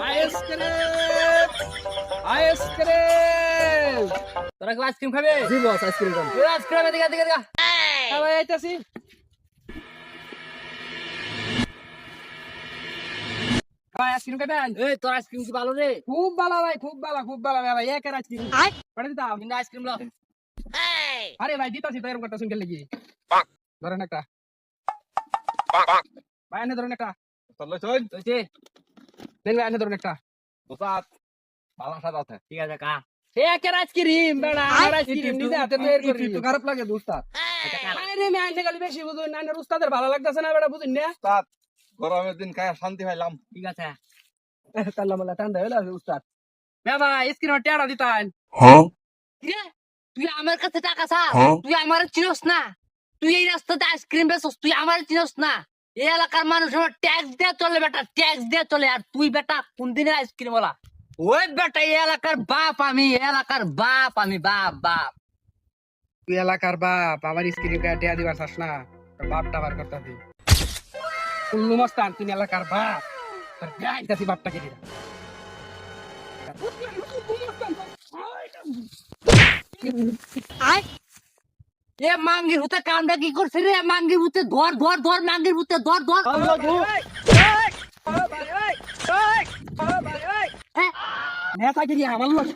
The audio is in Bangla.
আইসক্রিম তোরা কি আইসক্রিম খাবে? জি বস আইসক্রিম খাবো। আইসক্রিম এদিকে এদিকে এদিকে। হ্যাঁ ভাই আইতাছি। ভাই আইসক্রিম খাবেন? এই তোর আইসক্রিম কি ভালো রে? খুব ভালো ভাই, খুব ভালো ভাই, একের আইসক্রিম পাঠিয়ে দিতাম। কিন্তু আইসক্রিম লো। আরে ভাই দিতাছি তো, এরকম করতে শুনতে লাগি। ধরেন একটা ভাই, এনে ধরেন একটা। হইছে? দেন ভাই, এনে ধরেন একটা। ঠিক আছে খা। একের আইসক্রিম বেড়া, আমার আইসক্রিম নিজে হাতে তৈরি করি। একটু খারাপ লাগে দোস্তাদ। এটা খা। আরে আমি আইনে খালি বেশি বুঝুন না, আইনের উস্তাদের ভালো লাগতেছে না বেড়া, বুঝুন না। উস্তাদ, গরমের দিন খায় শান্তি পাইলাম। ঠিক আছে। তাল্লা মাল্লা ঠান্ডা হয়ে যাবে উস্তাদ। বাবা আইসক্রিম টেড়া দিতান। কিরে? তুই আমার কাছে টাকা চা? তুই আমার চিনস না? তুই এই রাস্তাতে আইসক্রিম বেচস, তুই আমার চিনস না? এই এলাকার মানুষ আমার ট্যাক্স দিয়ে চলে বেটা, ট্যাক্স দিয়ে চলে। আর তুই বেটা কোন দিনের আইসক্রিম ওলা? ওই বেটা এই এলাকার বাপ আমি, এলাকার বাপ আমি, বাপ বাপ। তুই এলাকার বাপ, আমার স্ক্রিন টেয়া দিবার চাস না, তোর বাপটা বার করতে দি। কুল্লু মস্তান, তুই এলাকার বাপ, তোর গাইতাছি বাপটাকে দিরা। এ মাঙ্গির হুতে কামটা কি করছে রে? মাঙ্গির হুতে ধর ধর ধর, মাঙ্গির হুতে ধর ধর। হ্যাঁ নেতা গিরি আমার লোক